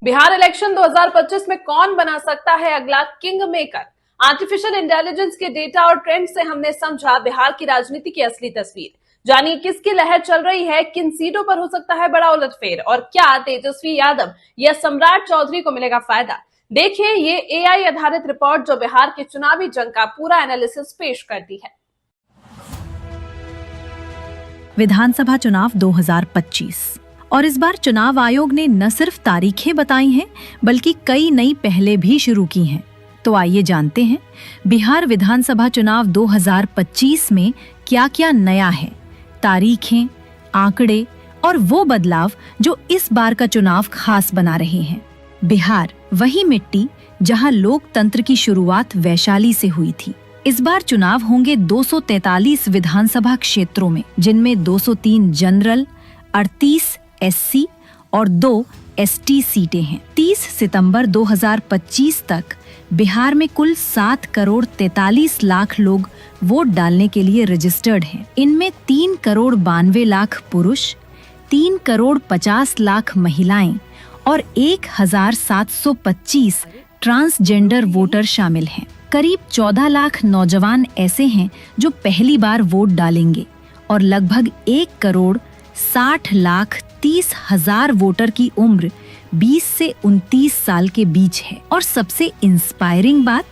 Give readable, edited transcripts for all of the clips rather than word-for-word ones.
Bihar election 2025 में कौन बना सकता है अगला किंग मेकर? आर्टिफिशियल इंटेलिजेंस के डेटा और ट्रेंड से हमने समझा बिहार की राजनीति की असली तस्वीर। जानिए किसकी लहर चल रही है, किन सीटों पर हो सकता है बड़ा उलटफेर और क्या तेजस्वी यादव या सम्राट चौधरी को मिलेगा फायदा। देखिए ये एआई आधारित रिपोर्ट जो बिहार के चुनावी जंग का पूरा एनालिसिस पेश करती है। विधानसभा चुनाव 2025 और इस बार चुनाव आयोग ने न सिर्फ तारीखें बताई हैं बल्कि कई नई पहलें भी शुरू की हैं। तो आइए जानते हैं बिहार विधानसभा चुनाव 2025 में क्या-क्या नया है, तारीखें, आंकड़े और वो बदलाव जो इस बार का चुनाव खास बना रहे हैं। बिहार वही मिट्टी जहां लोकतंत्र की शुरुआत वैशाली से हुई थी। इस बार चुनाव होंगे 243 विधानसभा क्षेत्रों में, जिनमें 203 जनरल, 38 एससी और 2 एसटी सीटें हैं। 30 सितंबर 2025 तक बिहार में कुल 7 करोड़ 43 लाख लोग वोट डालने के लिए रजिस्टर्ड हैं। इनमें 3 करोड़ 92 लाख पुरुष, 3 करोड़ 50 लाख महिलाएं और 1725 ट्रांसजेंडर वोटर शामिल हैं। करीब 14 लाख नौजवान ऐसे हैं जो पहली बार वोट डालेंगे और लगभग 1 करोड़ 60 लाख 30 हजार वोटर की उम्र 20 से 29 साल के बीच है। और सबसे इंस्पायरिंग बात,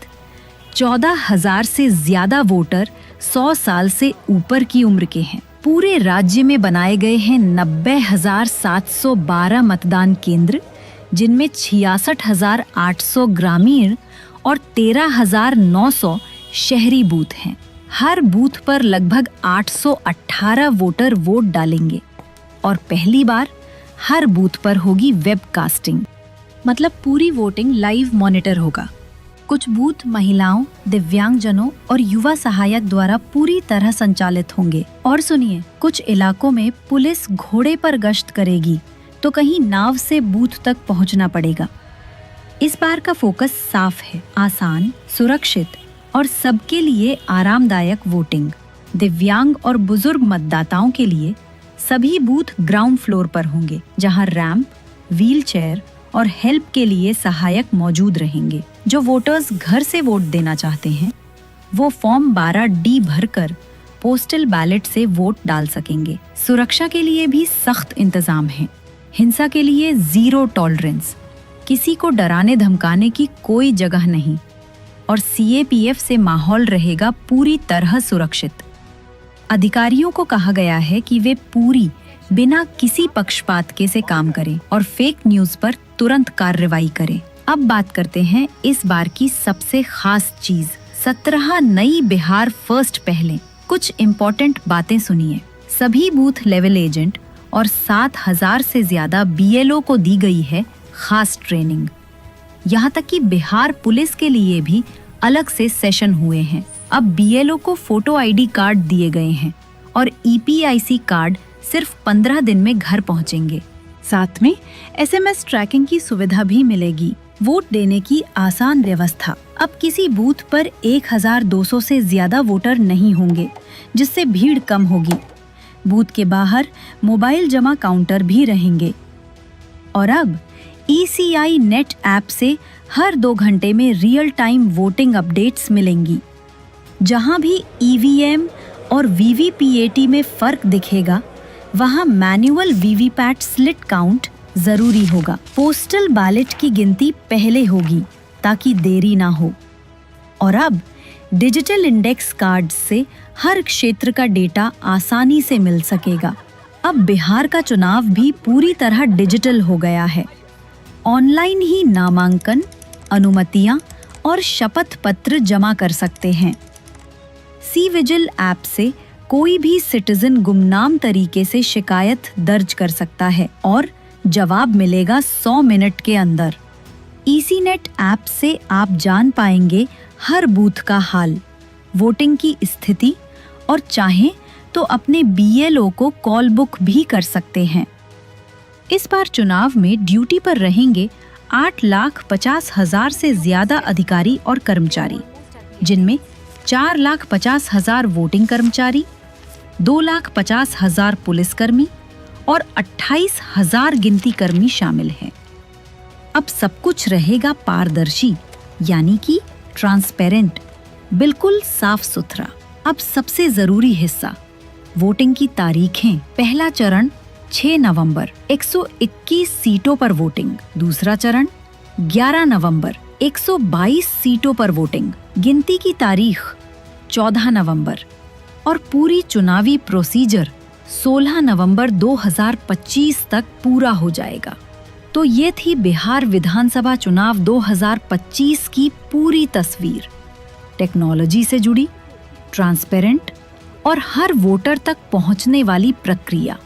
14,000 से ज्यादा वोटर 100 साल से ऊपर की उम्र के हैं। पूरे राज्य में बनाए गए हैं 90,712 मतदान केंद्र, जिनमें 66,800 ग्रामीण और 13,900 शहरी बूथ हैं। हर बूथ पर लगभग 818 वोटर वोट डालेंगे और पहली बार हर बूथ पर होगी वेबकास्टिंग, मतलब पूरी वोटिंग लाइव मॉनिटर होगा। कुछ बूथ महिलाओं, दिव्यांगजनों और युवा सहायक द्वारा पूरी तरह संचालित होंगे। और सुनिए, कुछ इलाकों में पुलिस घोड़े पर गश्त करेगी तो कहीं नाव से बूथ तक पहुंचना पड़ेगा। इस बार का फोकस साफ है, आसान, सुरक्षित और सबके लिए आरामदायक वोटिंग। दिव्यांग और बुजुर्ग मतदाताओं के लिए सभी बूथ ग्राउंड फ्लोर पर होंगे, जहां रैंप, व्हीलचेयर और हेल्प के लिए सहायक मौजूद रहेंगे। जो वोटर्स घर से वोट देना चाहते हैं वो फॉर्म 12D भरकर पोस्टल बैलेट से वोट डाल सकेंगे। सुरक्षा के लिए भी सख्त इंतजाम है। हिंसा के लिए 0 टॉलरेंस, किसी को डराने धमकाने की कोई जगह नहीं और CAPF से माहौल रहेगा पूरी तरह सुरक्षित। अधिकारियों को कहा गया है कि वे पूरी बिना किसी पक्षपात के से काम करें और फेक न्यूज पर तुरंत कार्रवाई करें। अब बात करते हैं इस बार की सबसे खास चीज, 17 नई बिहार फर्स्ट पहलें। कुछ इम्पोर्टेंट बातें सुनिए। सभी बूथ लेवल एजेंट और 7,000 से ज्यादा BLO को दी गई है खास ट्रेनिंग। यहाँ तक कि बिहार पुलिस के लिए भी अलग से सेशन हुए हैं। अब BLO को फोटो ID कार्ड दिए गए हैं और EPIC कार्ड सिर्फ 15 दिन में घर पहुंचेंगे। साथ में SMS ट्रैकिंग की सुविधा भी मिलेगी। वोट देने की आसान व्यवस्था। अब किसी बूथ पर 1,200 से ज्यादा वोटर नहीं होंगे, जिससे भीड़ कम होगी। बूथ के बाहर मोबाइल जमा काउंटर भी रहेंगे। और अब ECI नेट ऐप से हर 2 घंटे में रियल टाइम वोटिंग अपडेट्स मिलेंगी। जहां भी EVM और VVPAT में फर्क दिखेगा, वहां मैनुअल VVPAT स्लिट काउंट जरूरी होगा। पोस्टल बैलेट की गिनती पहले होगी ताकि देरी ना हो। और अब डिजिटल इंडेक्स कार्ड से हर क्षेत्र का डेटा आसानी से मिल सकेगा। अब बिहार का चुनाव भी पूरी तरह डिजिटल हो गया है। ऑनलाइन ही नामांकन, अनुमतियां और शपथ पत्र जमा कर सकते हैं। C-विजिल ऐप से कोई भी सिटीजन गुमनाम तरीके से शिकायत दर्ज कर सकता है और जवाब मिलेगा 100 मिनट के अंदर। ECNet ऐप से आप जान पाएंगे हर बूथ का हाल, वोटिंग की स्थिति और चाहें तो अपने BLO को कॉल बुक भी कर सकते हैं। इस बार चुनाव में ड्यूटी पर रहेंगे 8,50,000 से ज्यादा अधिकारी और कर्मचारी, जिनमें 4,50,000 वोटिंग कर्मचारी, 2,50,000 पुलिसकर्मी और 28,000 गिनती कर्मी शामिल हैं। अब सब कुछ रहेगा पारदर्शी, यानी कि ट्रांसपेरेंट, बिल्कुल साफ सुथरा। अब सबसे जरूरी हिस्सा, वोटिंग की तारीखें। पहला चरण 6 नवंबर 121 सीटों पर वोटिंग। दूसरा चरण 11 नवंबर 122 सीटों पर वोटिंग। गिनती की तारीख 14 नवंबर और पूरी चुनावी प्रोसीजर 16 नवंबर 2025 तक पूरा हो जाएगा। तो ये थी बिहार विधानसभा चुनाव 2025 की पूरी तस्वीर। टेक्नोलॉजी से जुड़ी, ट्रांसपेरेंट और हर वोटर तक पहुंचने वाली प्रक्रिया।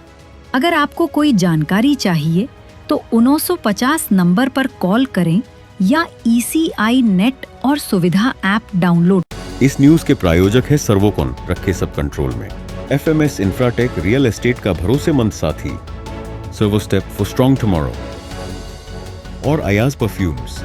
अगर आपको कोई जानकारी चाहिए तो 1950 नंबर पर कॉल करें या ECI नेट और सुविधा ऐप डाउनलोड। इस न्यूज के प्रायोजक है सर्वोकॉन, रखे सब कंट्रोल में। FMS इंफ्राटेक, रियल एस्टेट का भरोसेमंद साथी। Servo step for strong tomorrow और अयाज परफ्यूम्स।